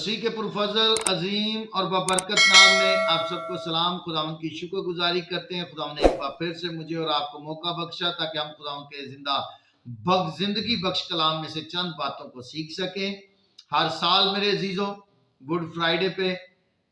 मसीह के पुरफजल अजीम और बबरकत नाम में आप सबको सलाम। खुदावंद की शुक्रगुजारी करते हैं। खुदावंद ने एक बार फिर से मुझे और आपको मौका बख्शा ताकि हम खुदावंद के जिंदगी बख्श कलाम में से चंद बातों को सीख सकें। हर साल मेरे अजीजों गुड फ्राइडे पे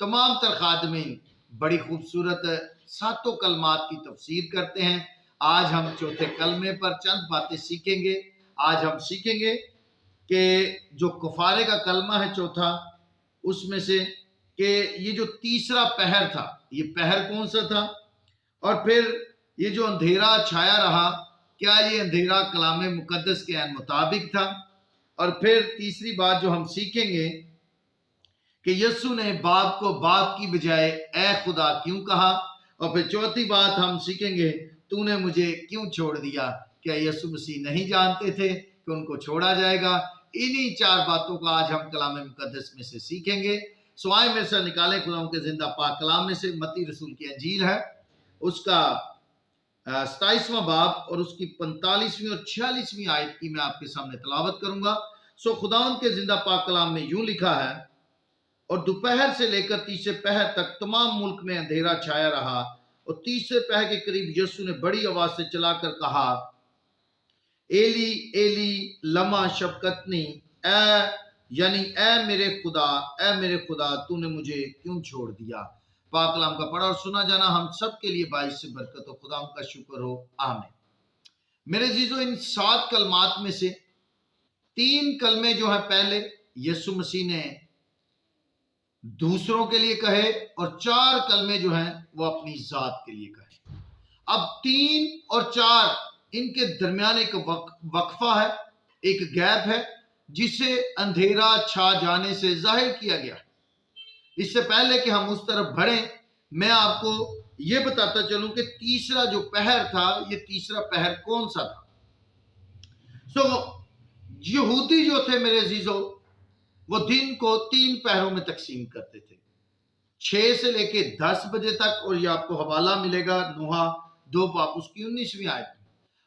तमाम तर खादमीन बड़ी खूबसूरत सातों कलमात की तफसीर करते हैं। आज हम चौथे कलमे पर चंद बातें सीखेंगे। आज हम सीखेंगे कि जो कफारे का कलमा है चौथा, उसमें से कि ये जो तीसरा पहर था, ये पहर कौन सा था, और फिर ये जो अंधेरा छाया रहा, क्या ये अंधेरा कलाम मुकद्दस के ऐन मुताबिक था। और फिर तीसरी बात जो हम सीखेंगे कि यस्सु ने बाप को बाप की बजाय ए खुदा क्यों कहा। और फिर चौथी बात हम सीखेंगे तूने मुझे क्यों छोड़ दिया। क्या यस्सु मसीह नहीं जानते थे कि उनको छोड़ा जाएगा। इन्हीं चार बातों का आज हम कलाम मुकद्दस में से सीखेंगे। सो आए मेरे साथ निकालें खुदा के जिंदा पाक कलाम में से मत्ती रसूल की अंजील है, उसका 27वां बाब और उसकी 45वीं और 46वीं आयत की मैं आपके सामने तलावत करूंगा। सो खुदावंद के जिंदा पाक कलाम में यूं लिखा है, और दोपहर से लेकर तीसरे पहर तक तमाम मुल्क में अंधेरा छाया रहा, और तीसरे पहर के करीब यीशु ने बड़ी आवाज से चलाकर कहा, एली एली लमा शबकतनी, यानी ए मेरे खुदा तूने मुझे क्यों छोड़ दिया। पाक कलाम का पढ़ा और सुना जाना हम सब के लिए बाइस से बरकत हो। खुदा का शुक्र हो, आमीन। मेरे जीजो, इन 7 कलमात में से 3 कलमे जो है पहले यीशु मसीह ने दूसरों के लिए कहे, और 4 कलमे जो हैं वो अपनी जात के लिए कहे। अब 3 और 4 इनके दरमियान एक वक्फा है, एक गैप है, जिसे अंधेरा छा जाने से जाहिर किया गया। इससे पहले कि हम उस तरफ बढ़ें, मैं आपको यह बताता चलूं कि तीसरा जो पहर था, ये तीसरा पहर कौन सा था। यहूदी जो थे मेरे अजीजों, वो दिन को 3 पहरों में तकसीम करते थे, 6 से लेके 10 बजे तक, और ये आपको हवाला मिलेगा नूहा 2 बाब उसकी 19वीं आयत।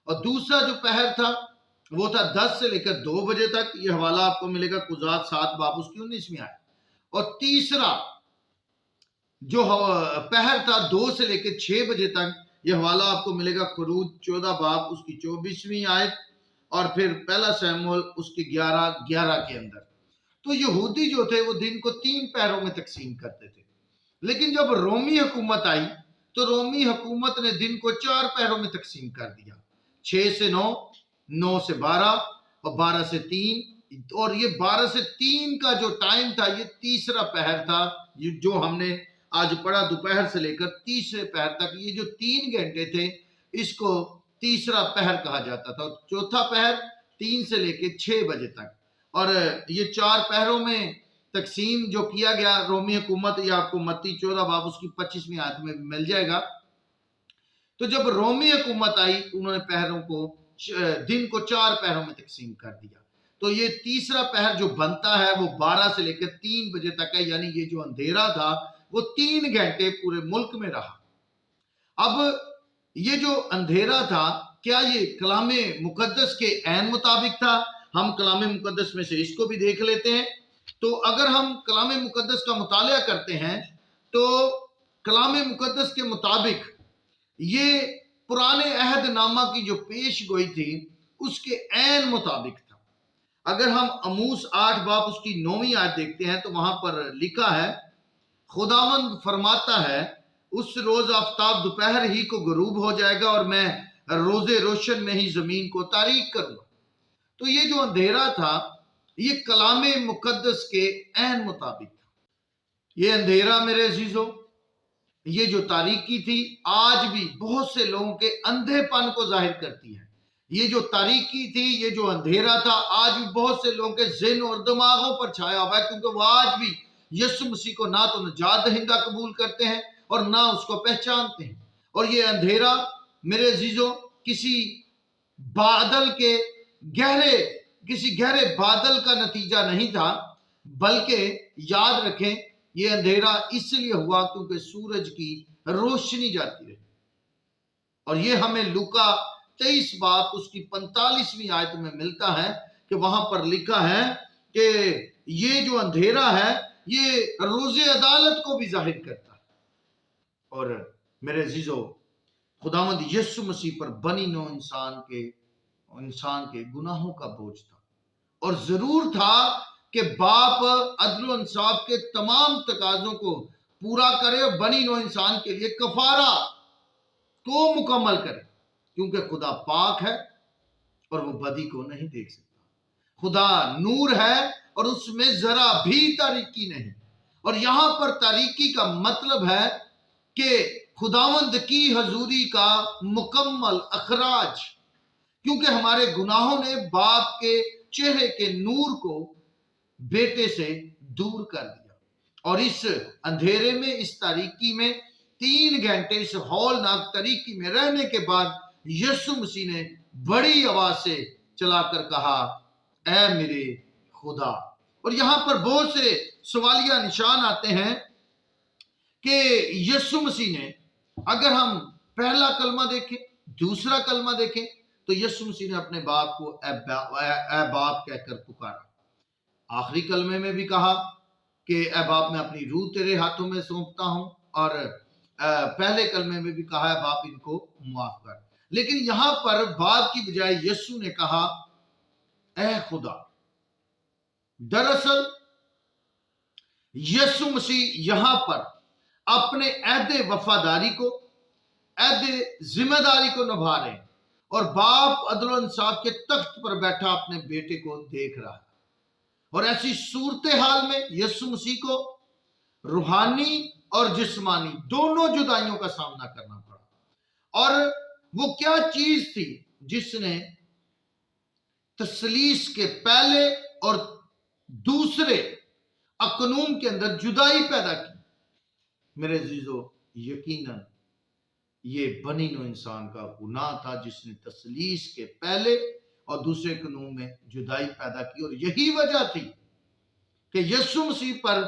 और दूसरा जो पहर था वो था 10 से लेकर 2 बजे तक, ये हवाला आपको मिलेगा कुजात 7 बाब उसकी 19वीं आयत। और तीसरा जो पहर था 2 से लेकर 6 बजे तक, ये हवाला आपको मिलेगा खुरूज 14 बाब उसकी 24वीं आयत, और फिर पहला शमूएल उसकी 11 के अंदर। तो यहूदी जो थे वो दिन को 3 पहरों में तकसीम करते थे। लेकिन जब रोमी हुकूमत आई तो रोमी हुकूमत ने दिन को 4 पहरों में तकसीम कर दिया, 6 से 9, 9 से 12 और 12 से 3। और ये 12 से 3 का जो टाइम था, ये तीसरा पहर था, ये जो हमने आज पढ़ा दोपहर से लेकर तीसरे पहर तक। ये जो 3 घंटे थे, इसको तीसरा पहर कहा जाता था। चौथा पहर 3 से लेकर 6 बजे तक, और ये 4 पहरों में तकसीम जो किया गया रोमी हुकूमत, या आपको मत्ती 14 बाब उसकी 25वीं आयत में भी मिल जाएगा। तो जब रोमी हुकूमत आई, उन्होंने पहरों को दिन को 4 पहरों में तकसीम कर दिया। तो ये तीसरा पहर जो बनता है वो 12 से लेकर 3 बजे तक है, यानी ये जो अंधेरा था वो 3 घंटे पूरे मुल्क में रहा। अब ये जो अंधेरा था, क्या ये कलामे मुकद्दस के ऐन मुताबिक था? हम कलामे मुकद्दस में से इसको भी देख लेते हैं। तो अगर हम कलामे मुकद्दस का मुतालिया करते हैं तो कलामे मुकद्दस के मुताबिक ये पुराने अहद नामा की जो पेश गोई थी उसके ऐन मुताबिक था। अगर हम अमूस 8 बाब उसकी 9वीं आयत देखते हैं तो वहां पर लिखा है, खुदावंद फरमाता है, उस रोज आफ्ताब दोपहर ही को गुरूब हो जाएगा और मैं रोजे रोशन में ही जमीन को तारीक करूंगा। तो ये जो अंधेरा था ये कलामे मुकद्दस के ऐन मुताबिक था। ये अंधेरा मेरे अजीजों, ये जो तारीकी थी, आज भी बहुत से लोगों के अंधेपन को जाहिर करती है। ये जो तारीकी थी, ये जो अंधेरा था, आज भी बहुत से लोगों के ज़हन और दिमागों पर छाया हुआ है, क्योंकि वो आज भी यीशु मसीह को ना तो निजात दहिंदा कबूल करते हैं और ना उसको पहचानते हैं। और ये अंधेरा मेरे अजीजों किसी गहरे बादल का नतीजा नहीं था, बल्कि याद रखें ये अंधेरा इसलिए हुआ क्योंकि सूरज की रोशनी जाती रही। और ये हमें लूका 23 बाब उसकी 45वीं आयत में मिलता है कि वहां पर लिखा है कि ये जो अंधेरा है یہ روز عدالت کو بھی ظاہر کرتا ہے۔ اور میرے عزیزو، خداوند یسوع مسیح پر بنی نوع انسان کے گناہوں کا بوجھ تھا، اور ضرور تھا کہ باپ عدل و انصاف کے تمام تقاضوں کو پورا کرے اور بنی نوع انسان کے لیے کفارہ کو مکمل کرے، کیونکہ خدا پاک ہے اور وہ بدی کو نہیں دیکھ سکتا۔ خدا نور ہے اور اس میں ذرا بھی تاریکی نہیں، اور یہاں پر تاریکی کا مطلب ہے کہ خداوند کی حضوری کا مکمل اخراج، کیونکہ ہمارے گناہوں نے باپ کے چہرے کے نور کو بیٹے سے دور کر دیا، اور اس اندھیرے میں، اس تاریکی میں 3 گھنٹے اس ہولناک تاریکی میں رہنے کے بعد یسوع مسیح نے بڑی آواز سے چلا کر کہا، اے میرے خدا۔ اور یہاں پر بہت سے سوالیہ نشان آتے ہیں کہ یسوع مسیح نے، اگر ہم پہلا کلمہ دیکھیں، دوسرا کلمہ دیکھیں، تو یسوع مسیح نے اپنے باپ کو اے باپ کہہ کر پکارا۔ آخری کلمے میں بھی کہا کہ اے باپ میں اپنی روح تیرے ہاتھوں میں سونپتا ہوں، اور پہلے کلمے میں بھی کہا ہے باپ ان کو معاف کر۔ لیکن یہاں پر باپ کی بجائے یسوع نے کہا اے خدا۔ دراصل یسوع مسیح یہاں پر اپنے عہد وفاداری کو، عہد ذمہ داری کو نبھا رہے ہیں، اور باپ عدل و انصاف کے تخت پر بیٹھا اپنے بیٹے کو دیکھ رہا ہے، اور ایسی صورتحال میں یسوع مسیح کو روحانی اور جسمانی دونوں جدائیوں کا سامنا کرنا پڑا۔ اور وہ کیا چیز تھی جس نے تثلیث کے پہلے اور دوسرے اقنوم کے اندر جدائی پیدا کی؟ میرے عزیزو، یقیناً یہ بنی نوع انسان کا گناہ تھا جس نے تثلیث کے پہلے اور دوسرے قانون میں جدائی پیدا کی، اور یہی وجہ تھی کہ یسوع مسیح پر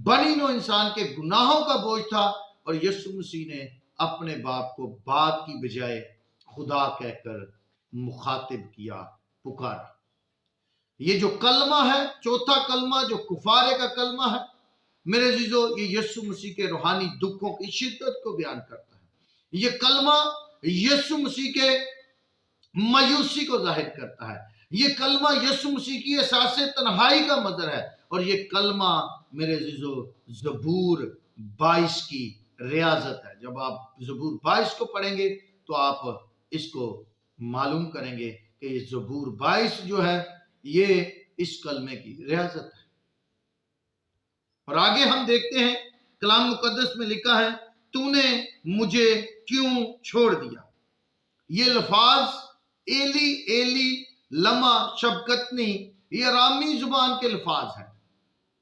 بنی نوع انسان کے گناہوں کا بوجھ تھا، اور یسوع مسیح نے اپنے باپ کو باپ کی بجائے خدا کہہ کر مخاطب کیا، پکارا۔ یہ جو کلمہ ہے، چوتھا کلمہ جو کفارے کا کلمہ ہے، میرے عزیزو، یہ یسوع مسیح کے روحانی دکھوں کی شدت کو بیان کرتا ہے۔ یہ کلمہ یسوع مسیح کے مایوسی کو ظاہر کرتا ہے۔ یہ کلمہ یسوع مسیح کی احساس تنہائی کا مظہر ہے، اور یہ کلمہ میرے عزیزو زبور 22 کی ریاضت ہے۔ جب آپ زبور 22 کو پڑھیں گے تو آپ اس کو معلوم کریں گے کہ یہ زبور 22 جو ہے یہ اس کلمے کی ریاضت ہے۔ اور آگے ہم دیکھتے ہیں کلام مقدس میں لکھا ہے، تو نے مجھے کیوں چھوڑ دیا۔ یہ لفظ ایلی ایلی لما شبکتنی، یہ ارامی زبان کے الفاظ ہیں،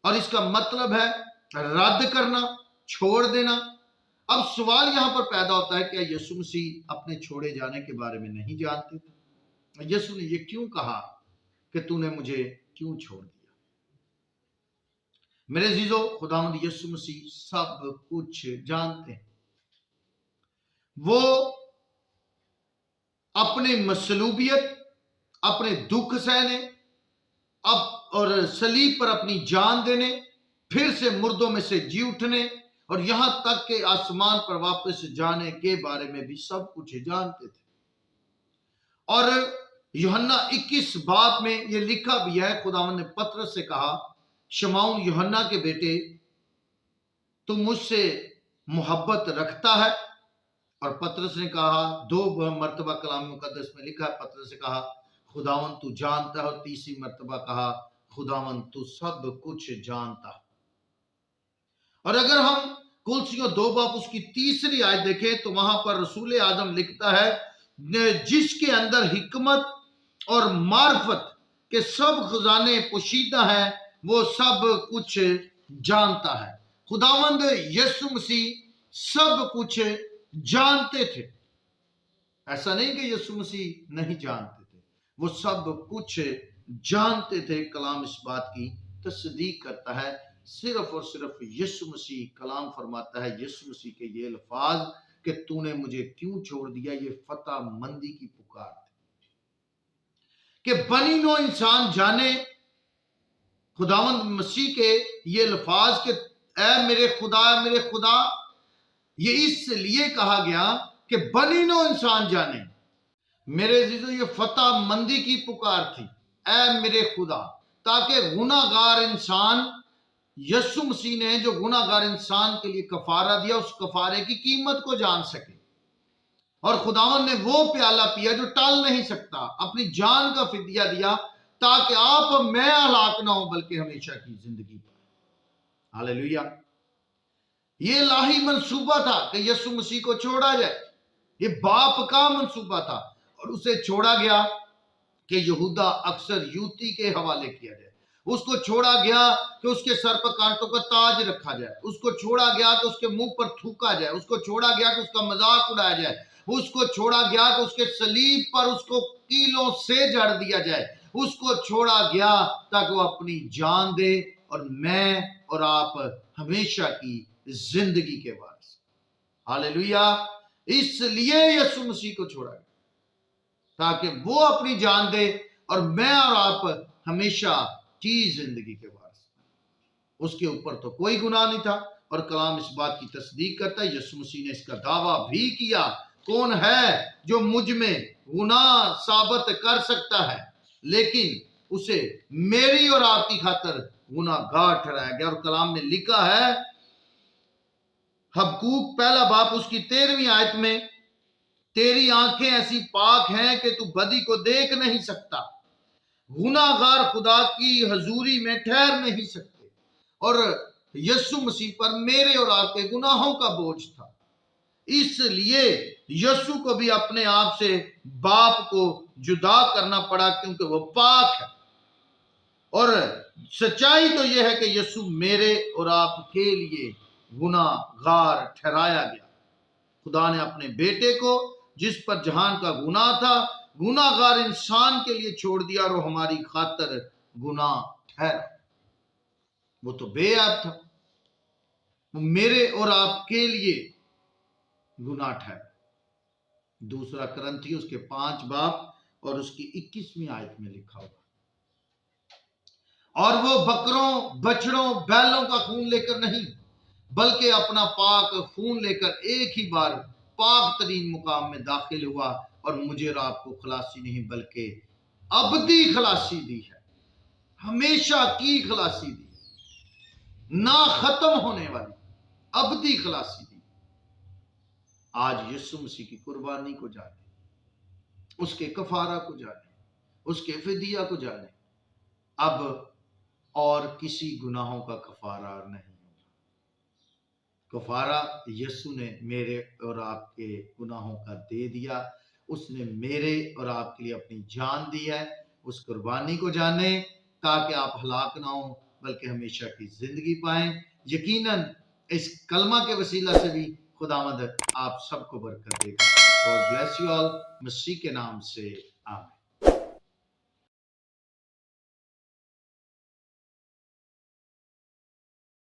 اور اس کا مطلب ہے رد کرنا، چھوڑ دینا۔ اب سوال یہاں پر پیدا ہوتا ہے کہ یسوع مسیح اپنے چھوڑے جانے کے بارے میں نہیں جانتے تھے؟ یسوع نے یہ کیوں کہا کہ تو نے مجھے کیوں چھوڑ دیا؟ میرے عزیزو، خداوند یسوع مسیح سب کچھ جانتے ہیں۔ وہ اپنے مصلوبیت، اپنے دکھ سہنے اور صلیب پر اپنی جان دینے، پھر سے مردوں میں سے جی اٹھنے، اور یہاں تک کہ آسمان پر واپس جانے کے بارے میں بھی سب کچھ جانتے تھے۔ اور یوحنا 21 باب میں یہ لکھا بھی ہے، خداوند نے پطرس سے کہا، شمعون یوحنا کے بیٹے، تو مجھ سے محبت رکھتا ہے؟ اور پطرس نے کہا، 2 مرتبہ کلام مقدس میں لکھا ہے، پطرس نے کہا خداوند تو جانتا ہے، اور تیسری مرتبہ کہا خداوند تو سب کچھ جانتا ہے۔ اور اگر ہم کلسیوں 2 باب اس کی 3 آیت دیکھیں تو وہاں پر رسول اعظم لکھتا ہے، جس کے اندر حکمت اور معرفت کے سب خزانے پوشیدہ ہیں، وہ سب کچھ جانتا ہے۔ خداوند یسوع مسیح سب کچھ جانتے تھے۔ ایسا نہیں کہ یسوع مسیح نہیں جانتے تھے، وہ سب کچھ جانتے تھے۔ کلام اس بات کی تصدیق کرتا ہے، صرف اور صرف یسوع مسیح کلام فرماتا ہے، یسوع مسیح کے یہ الفاظ کہ تو نے مجھے کیوں چھوڑ دیا، یہ فتح مندی کی پکار تھی کہ بنی نوع انسان جانے खुदावंद मसीह के ये अल्फाज के ऐ मेरे खुदा, ये इसलिए कहा गया कि बनी नो इंसान जाने। मेरे अजीजों, ये फतह मंदी की पुकार थी, ऐ मेरे खुदा, ताकि गुनाहगार इंसान, यीशु मसीह ने जो गुनाहगार इंसान के लिए कफारा दिया, उस कफारे की कीमत को जान सके। और खुदावन ने वो प्याला पिया जो टल नहीं सकता, अपनी जान का फिदिया दिया, ताकि आप मैं हलाक ना हो बल्कि हमेशा की जिंदगी पाए। हालेलुया। ये इलाही मंसूबा था कि यीशु मसीह को छोड़ा जाए, ये बाप का मंसूबा था, और उसे छोड़ा गया कि यहूदा अक्सर युती के हवाले किया जाए। उसको छोड़ा गया कि उसके सर पर कांटों का ताज रखा जाए, उसको छोड़ा गया कि उसके मुंह पर थूका जाए, उसको छोड़ा गया कि उसका मजाक उड़ाया जाए, उसको छोड़ा गया कि उसके सलीब पर उसको कीलों से जड़ दिया जाए, उसको छोड़ा गया ताकि वो अपनी जान दे और मैं और आप हमेशा की जिंदगी के वारिस। हालेलुया। इसलिए यीशु मसीह को छोड़ा गया ताकि वो अपनी जान दे और मैं और आप हमेशा की जिंदगी के वारिस। उसके ऊपर तो कोई गुनाह नहीं था, और कलाम इस बात की तस्दीक करता है। यीशु मसीह ने इसका दावा भी किया, कौन है जो मुझ में गुनाह साबित कर सकता है, लेकिन उसे मेरी और आपकी खातिर गुनाहगार ठहराया गया। और कलाम में लिखा है, हबकूक पहला बाप उसकी 13वीं आयत में, तेरी आंखें ऐसी पाक हैं कि तू बदी को देख नहीं सकता, गुनाहगार खुदा की हजूरी में ठहर नहीं सकते। और यीशु मसीह पर मेरे और आपके गुनाहों का बोझ था, इसलिए यीशु को भी अपने आप से बाप को जुदा करना पड़ा, क्योंकि वो पाक है। और सच्चाई तो यह है कि यीशु मेरे और आपके लिए गुनाहगार ठहराया गया। खुदा ने अपने बेटे को, जिस पर जहान का गुनाह था, गुनाहगार इंसान के लिए छोड़ दिया, और वो हमारी खातिर गुनाह ठहरा। वो तो बेअब था, वो मेरे और आपके लिए गुनाह ठहरा। दूसरा करंथी उसके 5 बाब और उसकी 21वीं आयत में लिखा होगा, और वो बकरों, बछड़ों, बैलों का खून लेकर नहीं, बल्कि अपना पाक खून लेकर एक ही बार पाक तरीन मुकाम में दाखिल हुआ, और मुझे और आपको खलासी नहीं बल्कि अबदी खलासी दी है, हमेशा की खलासी दी, ना खत्म होने वाली अबदी खलासी दी। आज यीशु मसीह की कुर्बानी को जाने, उसके कफारा को जाने, उसके फिदिया को जाने, अब और किसी गुनाहों का कफारा नहीं होगा। कफारा यीशु ने मेरे और आपके गुनाहों का दे दिया, उसने मेरे और आपके लिए अपनी जान दी है। उस कुर्बानी को जाने ताकि आप हलाक ना हो बल्कि हमेशा की जिंदगी पाएं। यकीनन इस कलमा के वसीला से भी खुदावंद आप सबको बरकत देगा। गॉड ब्लेस यू ऑल, मसीह के नाम से आमीन।